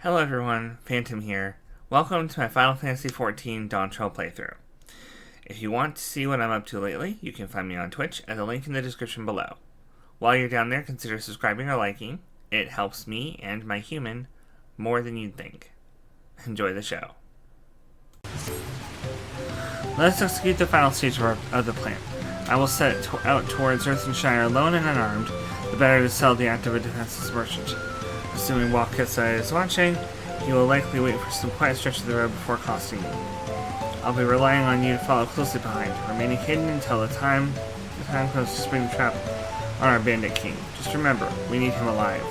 Hello everyone, Phantom here. Welcome to my Final Fantasy XIV Dawntrail playthrough. If you want to see what I'm up to lately, you can find me on Twitch at the link in the description below. While you're down there, consider subscribing or liking. It helps me and my human more than you'd think. Enjoy the show. Let's execute the final stage of the plan. I will set out towards Earthenshire alone and unarmed, the better to sell the act of a defenseless merchant. Assuming Wakasa is watching, he will likely wait for some quiet stretch of the road before accosting me. I'll be relying on you to follow closely behind, remaining hidden until the time comes to spring the trap on our bandit king. Just remember, we need him alive.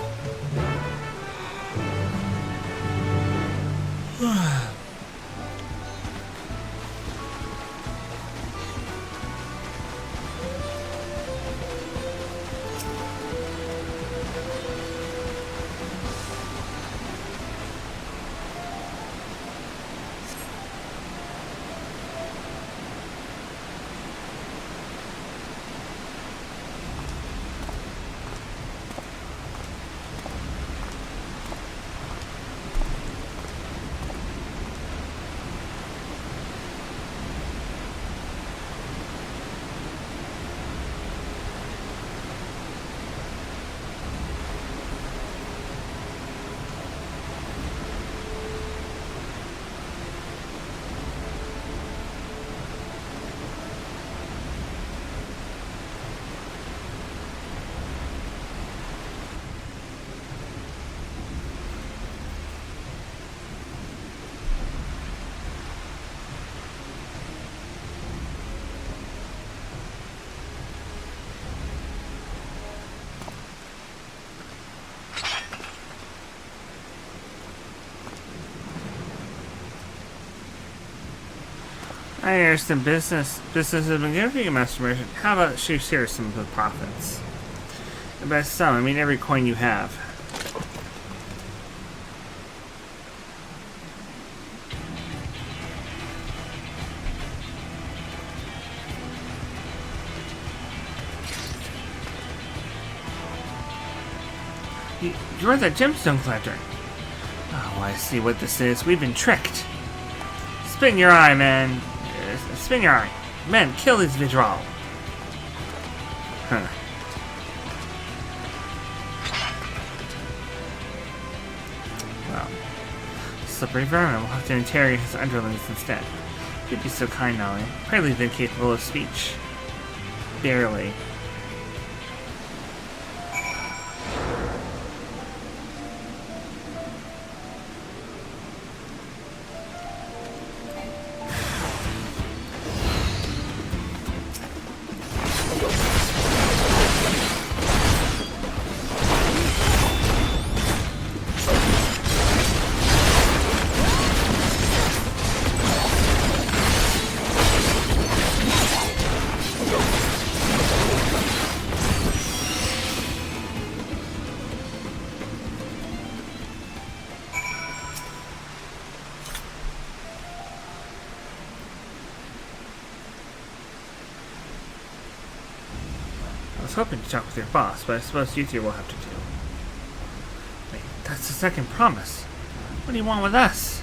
I understand business has been good for you, Master Merchant. How about you share some of the profits? By some, I mean every coin you have. You're the gemstone collector. Oh, I see what this is. We've been tricked. Spin your eye, man. Spin your eye. Men, kill these Vidral. Huh. Well, slippery vermin. We'll have to interrogate his underlings instead. You'd be so kind, Nolly. Hardly been capable of speech. Barely. I was hoping to talk with your boss, but I suppose you two will have to do. Wait, that's the second promise. What do you want with us?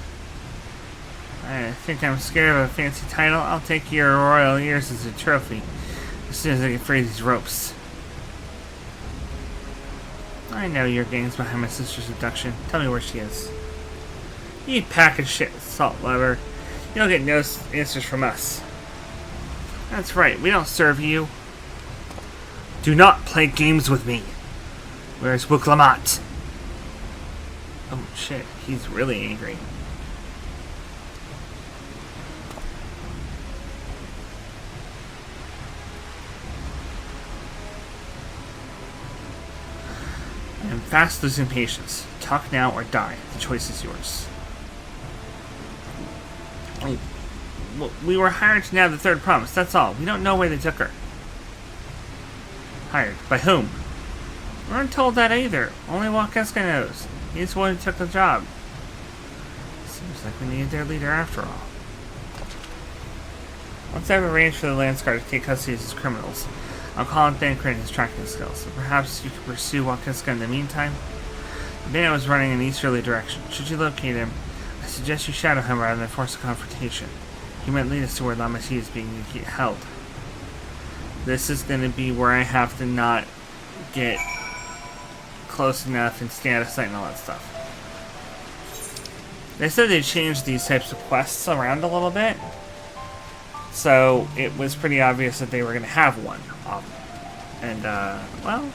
I think I'm scared of a fancy title. I'll take your royal ears as a trophy as soon as I get free of these ropes. I know your gang's behind my sister's abduction. Tell me where she is. You pack of shit, salt lover. You'll get no answers from us. That's right, we don't serve you. Do not play games with me. Where's Wuklamat? Oh shit, he's really angry. I am fast losing patience. Talk now or die. The choice is yours. We were hired to nab the third promise, that's all. We don't know where they took her. Hired. By whom? We weren't told that either. Only Wakeska knows. He's the one who took the job. Seems like we needed their leader after all. Once I've arranged for the Landsguard to take custody of his criminals, I'll call on Thancred and his tracking skills, so perhaps you can pursue Wakeska in the meantime. The bandit was running in an easterly direction. Should you locate him, I suggest you shadow him rather than force a confrontation. He might lead us to where Lamasi is being held. This is going to be where I have to not get close enough and stay out of sight and all that stuff. They said they changed these types of quests around a little bit, so it was pretty obvious that they were going to have one. And, well...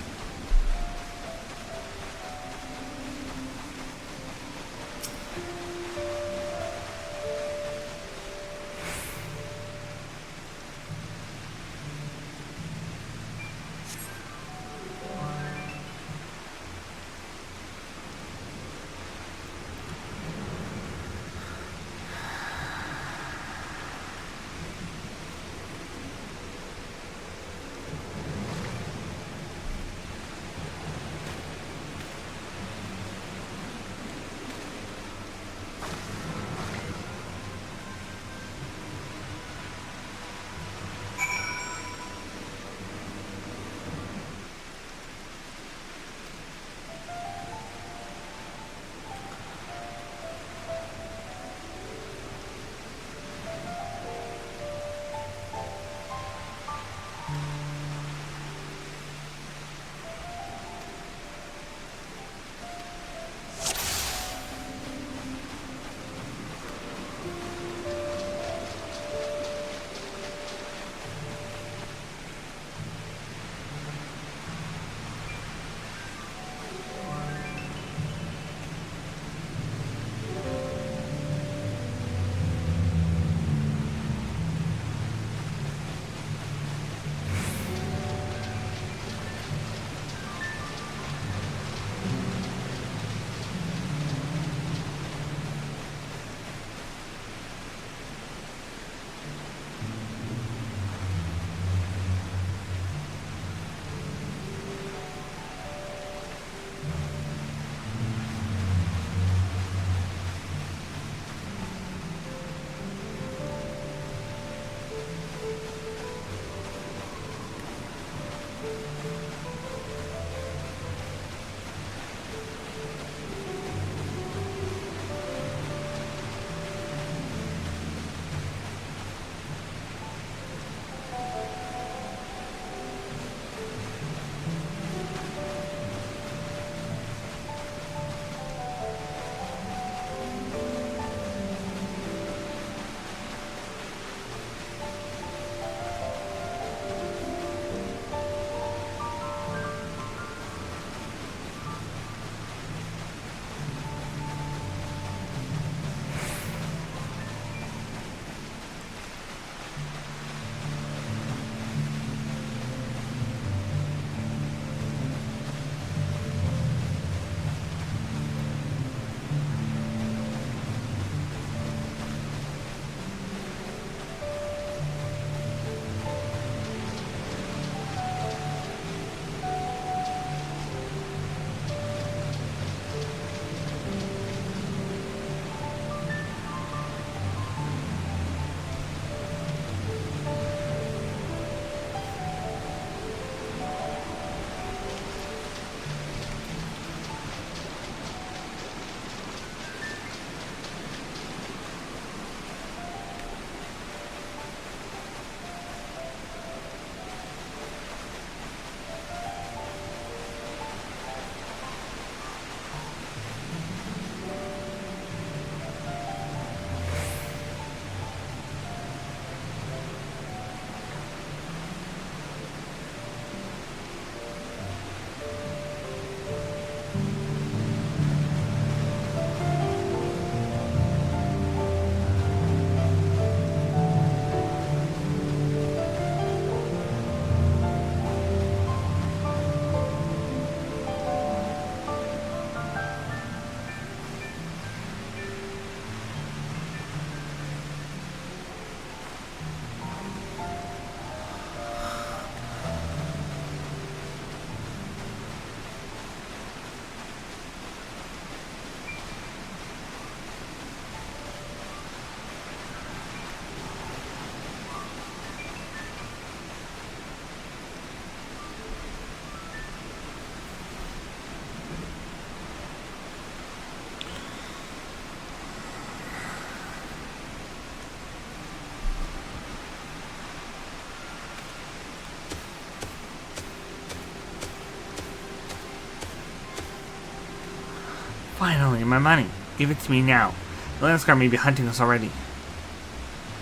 Finally, my money. Give it to me now. The Landsguard may be hunting us already.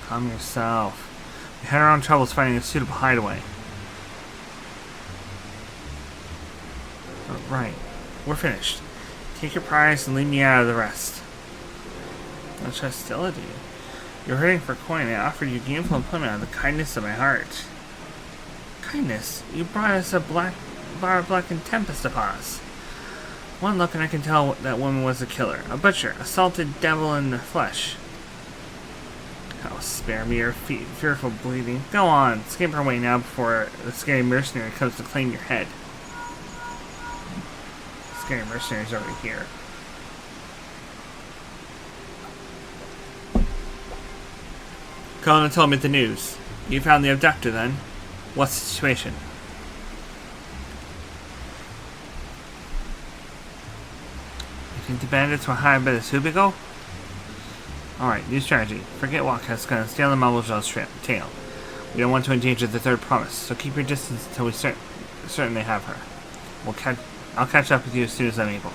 Calm yourself. We had our own troubles finding a suitable hideaway. Right. We're finished. Take your prize and leave me out of the rest. Much hostility. You're hurting for coin. I offered you gainful employment out of the kindness of my heart. Kindness? You brought us a bar of black and tempest upon us. One look and I can tell that woman was a killer. A butcher. A salted devil in the flesh. Oh, spare me your fearful bleeding. Go on. Escape our way now before the scary mercenary comes to claim your head. The scary mercenary's already here. Call and tell me the news. You found the abductor, then? What's the situation? You think the bandits were hired by the Subigo? Alright, new strategy. Forget Walker's gonna steal the Mumblejaws tail. We don't want to endanger the third promise, so keep your distance until we certain they have her. I'll catch up with you as soon as I'm able.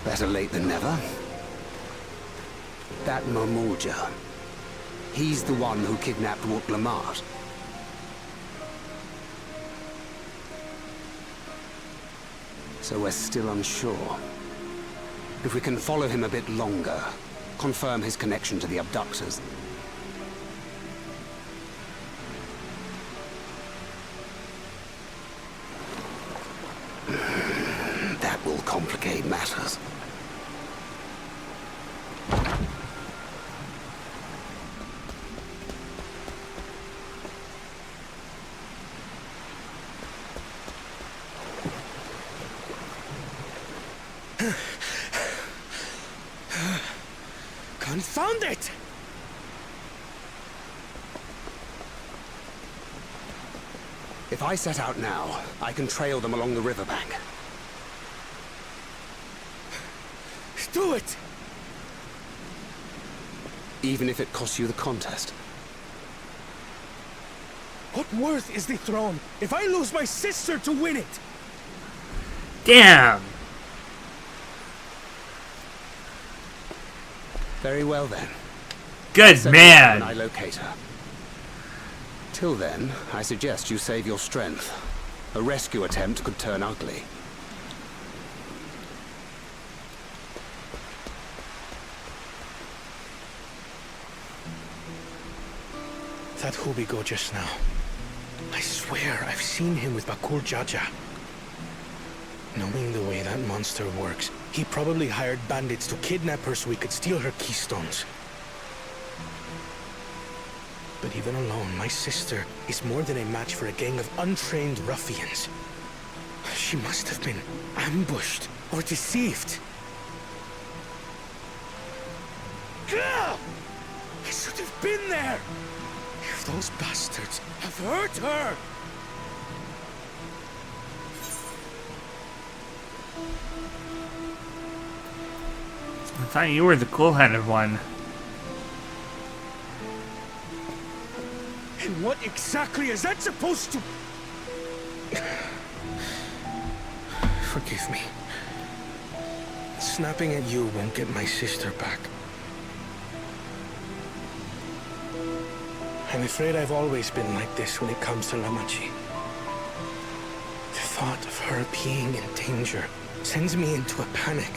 Better late than never. That Momulja, he's the one who kidnapped Wook Lamart. So we're still unsure. If we can follow him a bit longer, confirm his connection to the abductors. day matters. Confound it! If I set out now, I can trail them along the riverbank. Do it! Even if it costs you the contest. What worth is the throne if I lose my sister to win it? Damn! Very well then. Good Send me when I man! locate her. Till then, I suggest you save your strength. A rescue attempt could turn ugly. That Hubigo just now. I swear I've seen him with Bakul Jaja. Knowing the way that monster works, he probably hired bandits to kidnap her so we could steal her keystones. But even alone, my sister is more than a match for a gang of untrained ruffians. She must have been ambushed or deceived. Gah! I should have been there! If those bastards have hurt her! I thought you were the cool-headed one. And what exactly is that supposed to... Forgive me. Snapping at you won't get my sister back. I'm afraid I've always been like this when it comes to Lamachi. The thought of her being in danger sends me into a panic.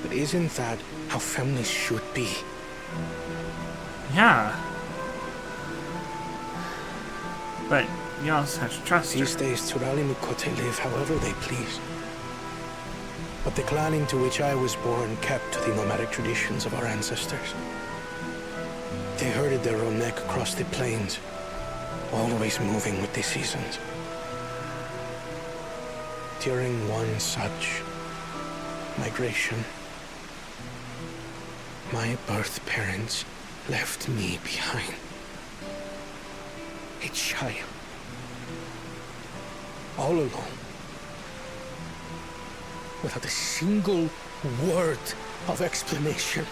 But isn't that how families should be? Yeah. But you also have to trust her. These days, Turali Mikote live however they please. But the clan into which I was born kept to the nomadic traditions of our ancestors. They herded their own neck across the plains, always moving with the seasons. During one such migration, my birth parents left me behind. A child. All alone. Without a single word of explanation.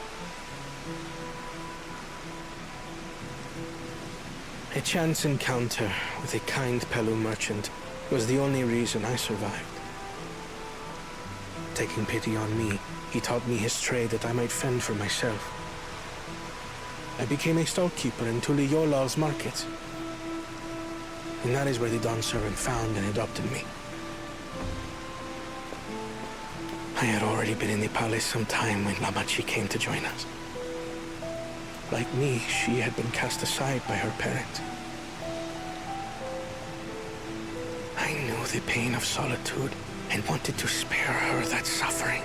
A chance encounter with a kind Pelu merchant was the only reason I survived. Taking pity on me, he taught me his trade that I might fend for myself. I became a stallkeeper in Tuliyolal's market. And that is where the Dawn servant found and adopted me. I had already been in the palace some time when Lamachi came to join us. Like me, she had been cast aside by her parents. I knew the pain of solitude and wanted to spare her that suffering.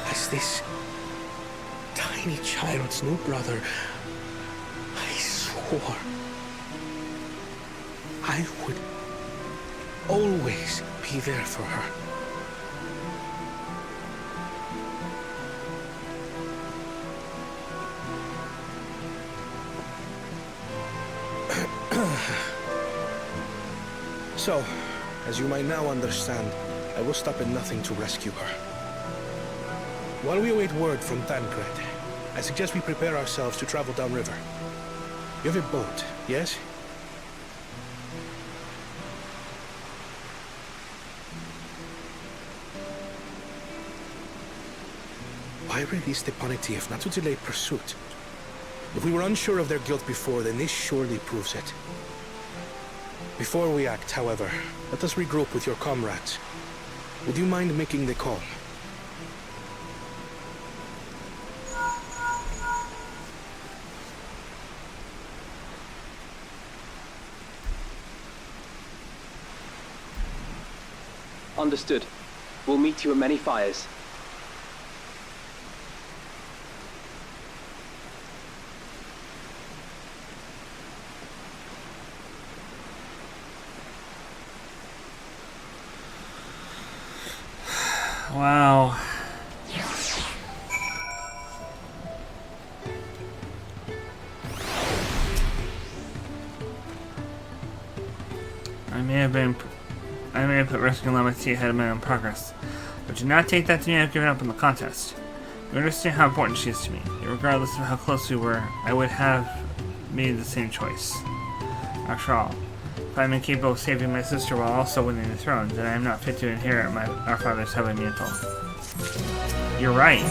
As this tiny child's new brother, I swore I would always be there for her. So, as you might now understand, I will stop at nothing to rescue her. While we await word from Tancred, I suggest we prepare ourselves to travel downriver. You have a boat, yes? Why release the Ponity if not to delay pursuit? If we were unsure of their guilt before, then this surely proves it. Before we act, however, let us regroup with your comrades. Would you mind making the call? Understood. We'll meet you at many fires. Wow. I may have put rescuing Lemon ahead of my own progress, but do not take that to mean I've given up on the contest. You understand how important she is to me. Regardless of how close we were, I would have made the same choice. After all, if I am incapable of saving my sister while also winning the throne, then I am not fit to inherit our father's heavenly mantle. You're right.